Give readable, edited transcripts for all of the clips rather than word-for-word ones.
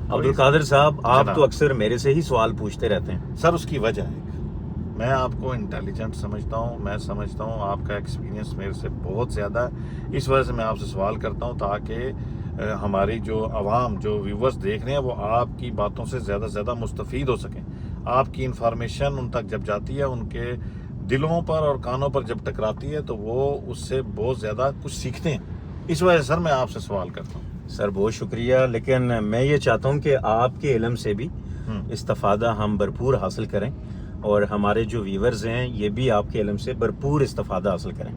अब्दुल कादिर साहब, आप जनाब। तो अक्सर मेरे से ही सवाल पूछते रहते हैं। सर उसकी वजह है, मैं आपको इंटेलिजेंट समझता हूँ, मैं समझता हूँ आपका एक्सपीरियंस मेरे से बहुत ज़्यादा है, इस वजह से मैं आपसे सवाल करता हूँ ताकि हमारी जो आवाम, जो व्यूवर्स देख रहे हैं, वो आपकी बातों से ज़्यादा मुस्तफ़ीद हो सकें। आपकी इंफॉर्मेशन उन तक जब जाती है, उनके दिलों पर और कानों पर जब टकराती है, तो वो उससे बहुत ज़्यादा कुछ सीखते हैं। इस वजह से सर मैं आपसे सवाल करता हूँ। सर बहुत शुक्रिया, लेकिन मैं ये चाहता हूँ कि आपके इल्म से भी इस्तिफादा हम भरपूर हासिल करें और हमारे जो व्यूवर्स हैं ये भी आपके इल्म से भरपूर इस्तिफादा हासिल करें।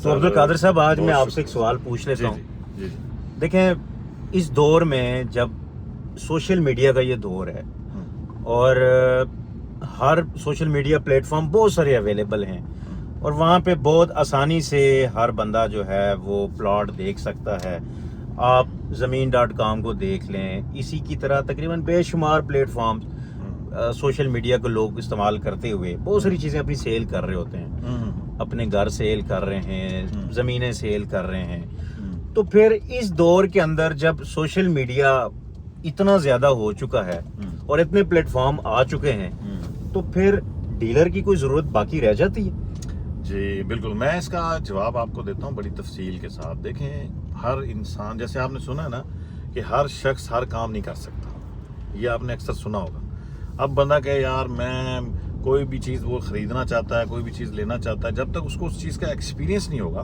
तो अब्दुल कादिर साहब, आज मैं आपसे एक सवाल पूछ लेता हूँ। जी। देखें, इस दौर में जब सोशल मीडिया का ये दौर है और हर सोशल मीडिया प्लेटफॉर्म बहुत सारे अवेलेबल हैं और वहाँ पे बहुत आसानी से हर बंदा जो है वो प्लॉट देख सकता है। आप ज़मीन.com को देख लें, इसी की तरह तकरीबन बेशुमार प्लेटफॉर्म्स सोशल मीडिया को लोग इस्तेमाल करते हुए बहुत सारी चीज़ें अपनी सेल कर रहे होते हैं। अपने घर सेल कर रहे हैं, ज़मीनें सेल कर रहे हैं। तो फिर इस दौर के अंदर जब सोशल मीडिया इतना ज़्यादा हो चुका है और इतने प्लेटफॉर्म आ चुके हैं, तो फिर डीलर की कोई ज़रूरत बाकी रह जाती है? जी बिल्कुल, मैं इसका जवाब आपको देता हूँ बड़ी तफसील के साथ। देखें, हर इंसान, जैसे आपने सुना है ना कि हर शख्स हर काम नहीं कर सकता, ये आपने अक्सर सुना होगा। अब बंदा कहे यार मैं कोई भी चीज़ वो ख़रीदना चाहता है, कोई भी चीज़ लेना चाहता है, जब तक उसको उस चीज़ का एक्सपीरियंस नहीं होगा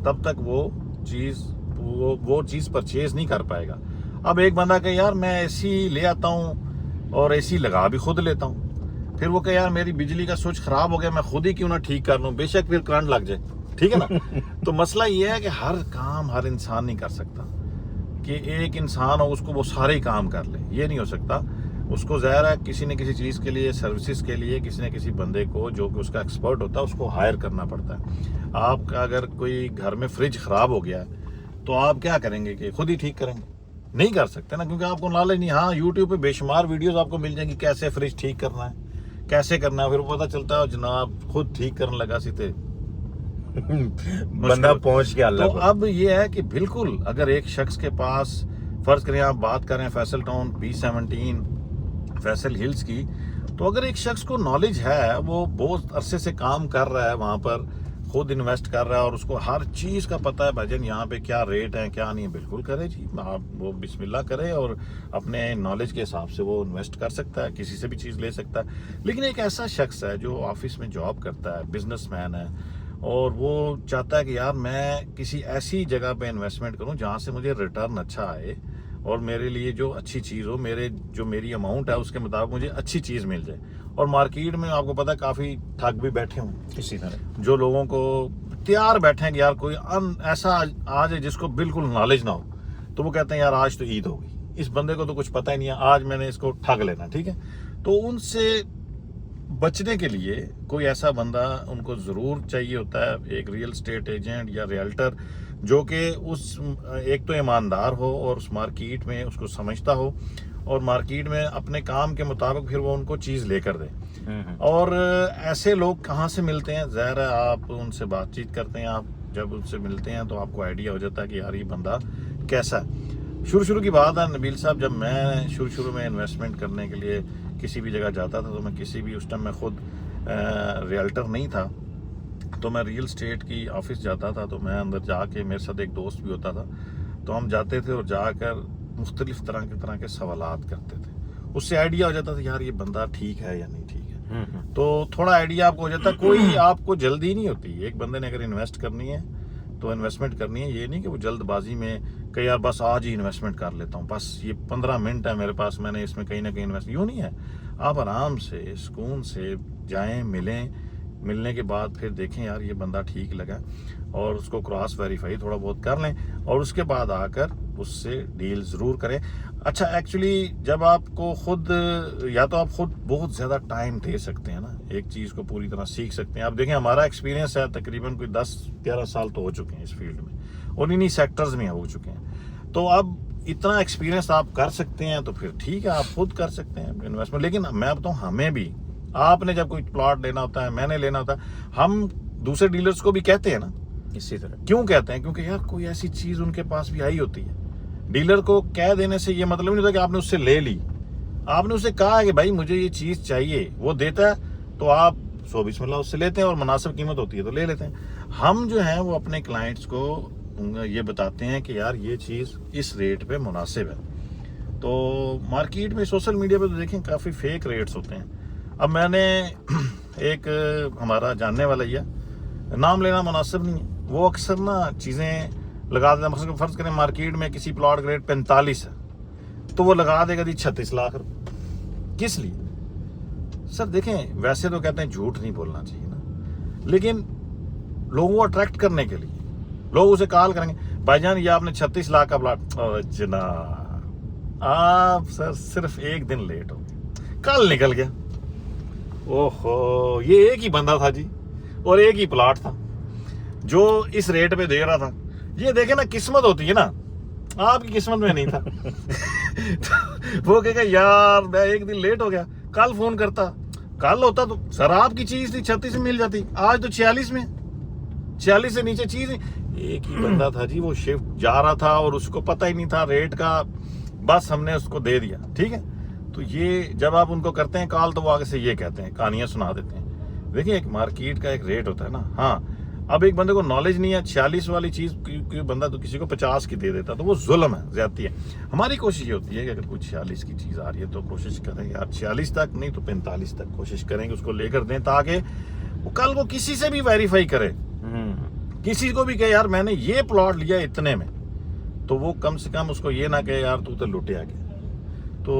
तब तक वो चीज़ परचेज़ नहीं कर पाएगा। अब एक बंदा कहे यार मैं एसी ले आता हूँ और एसी लगा भी खुद लेता हूँ, फिर वो कहे यार मेरी बिजली का स्विच खराब हो गया, मैं खुद ही क्यों ना ठीक कर लूं, बेशक फिर करंट लग जाए, ठीक है ना। तो मसला ये है कि हर काम हर इंसान नहीं कर सकता कि एक इंसान हो उसको वो सारे ही काम कर ले, ये नहीं हो सकता। उसको ज़ाहिर है किसी न किसी चीज़ के लिए, सर्विसेज के लिए किसी न किसी बंदे को जो कि उसका एक्सपर्ट होता है उसको हायर करना पड़ता है। आपका अगर कोई घर में फ्रिज ख़राब हो गया तो आप क्या करेंगे कि खुद ही ठीक करेंगे? नहीं कर सकते ना, क्योंकि आपको नॉलेज नहीं। हाँ, यूट्यूब पे बेशुमार वीडियोज़ आपको मिल जाएंगी कैसे फ्रिज ठीक करना है, कैसे करना है, फिर पता चलता है जनाब खुद ठीक करने लगा सीधे बंदा पहुंच गया अल्लाह तो को। अब ये है कि बिल्कुल अगर एक शख्स के पास, फर्ज करें आप बात करें Faisal town B17 Faisal hills की, तो अगर एक शख्स को नॉलेज है, वो बहुत अरसे से काम कर रहा है वहाँ पर, खुद इन्वेस्ट कर रहा है और उसको हर चीज़ का पता है भाईजान यहाँ पे क्या रेट है क्या नहीं, बिल्कुल करे जी, आप वो बिस्मिल्लाह करे और अपने नॉलेज के हिसाब से वो इन्वेस्ट कर सकता है, किसी से भी चीज़ ले सकता है। लेकिन एक ऐसा शख्स है जो ऑफिस में जॉब करता है, बिजनेसमैन है, और वो चाहता है कि यार मैं किसी ऐसी जगह पे इन्वेस्टमेंट करूं जहां से मुझे रिटर्न अच्छा आए और मेरे लिए जो अच्छी चीज़ हो, मेरी अमाउंट है उसके मुताबिक मुझे अच्छी चीज़ मिल जाए। और मार्केट में आपको पता है काफ़ी ठग भी बैठे हुए इसी तरह जो लोगों को तैयार बैठे हैं कि यार कोई ऐसा आ जाए जिसको बिल्कुल नॉलेज ना हो, तो वो कहते हैं यार आज तो ईद होगी, इस बंदे को तो कुछ पता ही नहीं है, आज मैंने इसको ठग लेना, ठीक है। तो उनसे बचने के लिए कोई ऐसा बंदा उनको ज़रूर चाहिए होता है, एक रियल स्टेट एजेंट या रियल्टर, जो कि उस एक तो ईमानदार हो और उस मार्केट में उसको समझता हो और मार्केट में अपने काम के मुताबिक फिर वो उनको चीज़ लेकर दे। और ऐसे लोग कहाँ से मिलते हैं? ज़ाहिर है आप उनसे बातचीत करते हैं, आप जब उनसे मिलते हैं तो आपको आइडिया हो जाता है कि यार ये बंदा कैसा है। शुरू की बात है नबील साहब, जब मैं शुरू में इन्वेस्टमेंट करने के लिए किसी भी जगह जाता था, तो मैं किसी भी, उस टाइम मैं खुद रियल्टर नहीं था, तो मैं रियल स्टेट की ऑफिस जाता था, तो मैं अंदर जाके, मेरे साथ एक दोस्त भी होता था, तो हम जाते थे और जाकर मुख्तलिफ तरह के सवालात करते थे। उससे आइडिया हो जाता था यार ये बंदा ठीक है या नहीं ठीक है। तो थोड़ा आइडिया आपको हो जाता है। कोई आपको जल्दी नहीं होती, एक बंदे ने अगर इन्वेस्ट करनी है तो इन्वेस्टमेंट करनी है, ये नहीं कि वो जल्दबाजी में कि यार बस आज ही इन्वेस्टमेंट कर लेता हूँ, बस ये 15 मिनट है मेरे पास, मैंने इसमें कहीं ना कहीं इन्वेस्ट, यूँ नहीं है। आप आराम से सुकून से जाएं, मिलने के बाद फिर देखें यार ये बंदा ठीक लगा और उसको क्रॉस वेरीफाई थोड़ा बहुत कर लें और उसके बाद आकर उससे डील ज़रूर करें। अच्छा, एक्चुअली जब आपको खुद, या तो आप खुद बहुत ज़्यादा टाइम दे सकते हैं ना, एक चीज़ को पूरी तरह सीख सकते हैं। आप देखें हमारा एक्सपीरियंस है तकरीबन कोई 10-11 साल तो हो चुके हैं इस फील्ड में और इन्हीं सेक्टर्स में हो चुके हैं। तो अब इतना एक्सपीरियंस आप कर सकते हैं तो फिर ठीक है, आप खुद कर सकते हैं इन्वेस्टमेंट। लेकिन मैं बताऊँ, हमें भी, आपने जब कोई प्लॉट लेना होता है, मैंने लेना होता है, हम दूसरे डीलर्स को भी कहते हैं ना। इसी तरह क्यों कहते हैं? क्योंकि यार कोई ऐसी चीज़ उनके पास भी आई होती है, डीलर को कह देने से ये मतलब नहीं होता कि आपने उससे ले ली, आपने उससे कहा है कि भाई मुझे ये चीज चाहिए, वो देता है तो आप 120 में उससे लेते हैं और मुनासिब कीमत होती है तो ले लेते हैं। हम जो है वो अपने क्लाइंट्स को ये बताते हैं कि यार ये चीज इस रेट पे मुनासिब है। तो मार्केट में सोशल मीडिया पे तो देखें काफी फेक रेट्स होते हैं। अब मैंने एक हमारा जानने वाला ही है, नाम लेना मुनासिब नहीं है, वो अक्सर ना चीजें लगा देता है। फर्ज करें मार्केट में किसी प्लॉट का रेट 45 है तो वो लगा देगा जी 36 लाख रुपए। किस लिए? सर देखें, वैसे तो कहते हैं झूठ नहीं बोलना चाहिए ना, लेकिन लोगों को अट्रैक्ट करने के लिए लोग उसे कॉल करेंगे, भाईजान ये आपने 36 लाख का प्लॉट। जनाब आप सर सिर्फ एक दिन लेट हो गए, कल निकल गया। ओहो, ये एक ही बंदा था जी और एक ही प्लॉट था जो इस रेट पे दे रहा था। ये देखे ना, किस्मत होती है ना, आपकी किस्मत में नहीं था। तो वो कहेगा यार मैं एक दिन लेट हो गया, कल फोन करता, कल होता तो सर आपकी चीज थी 36 में मिल जाती, आज तो 46 में, 46 से नीचे चीज नहीं। एक ही बंदा था जी, वो शिफ्ट जा रहा था और उसको पता ही नहीं था रेट का, बस हमने उसको दे दिया। ठीक है, तो ये जब आप उनको करते हैं कॉल तो वो आगे से ये कहते हैं, कहानियां सुना देते हैं। देखिए एक मार्केट का एक रेट होता है ना। हाँ, अब एक बंदे को नॉलेज नहीं है, 46 वाली चीज बंदा तो किसी को 50 की दे देता, तो वो जुल्म है, ज्यादती है। हमारी कोशिश ये होती है कि अगर कोई 46 की चीज आ रही है तो कोशिश करें यार 46 तक नहीं तो 45 तक कोशिश करेंगे उसको लेकर दें, ताकि वो कल को किसी से भी वेरीफाई करे, किसी को भी कहे यार मैंने ये प्लॉट लिया इतने में, तो वो कम से कम उसको ये ना कहे यार तू तो लुटिया गया। तो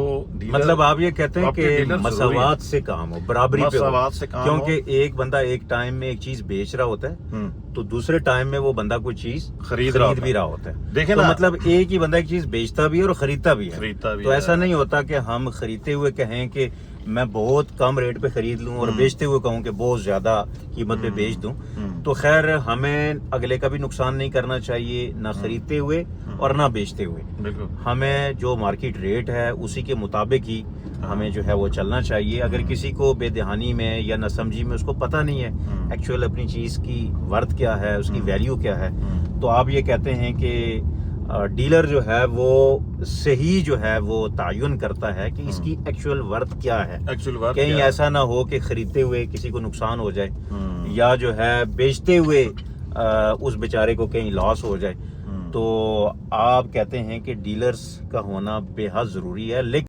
मतलब आप ये कहते हैं कि मसावात से काम हो, बराबरी पे हो, से काम क्योंकि एक बंदा एक टाइम में एक चीज बेच रहा होता है तो दूसरे टाइम में वो बंदा कोई चीज खरीद भी रहा होता है। देखें तो ना, मतलब एक ही बंदा एक चीज बेचता भी है और खरीदता भी है। तो ऐसा नहीं होता कि हम खरीदते हुए कहें कि मैं बहुत कम रेट पे खरीद लूं और बेचते हुए कहूं कि बहुत ज्यादा कीमत पे बेच दूं। तो खैर हमें अगले का भी नुकसान नहीं करना चाहिए, ना खरीदते हुए और ना बेचते हुए। हमें जो मार्केट रेट है उसी के मुताबिक ही हमें जो है वो चलना चाहिए। अगर किसी को बेदहानी में या नसमझी में उसको पता नहीं है एक्चुअल अपनी चीज की वर्थ क्या है, उसकी वैल्यू क्या है, तो आप ये कहते हैं कि डीलर जो है वो सही जो है वो तायुन करता है कि इसकी एक्चुअल वर्थ क्या है। कहीं ऐसा ना हो कि खरीदते हुए किसी को नुकसान हो जाए या जो है बेचते हुए उस बेचारे को कहीं लॉस हो जाए। तो आप कहते हैं कि डीलर्स का होना बेहद जरूरी है, लेकिन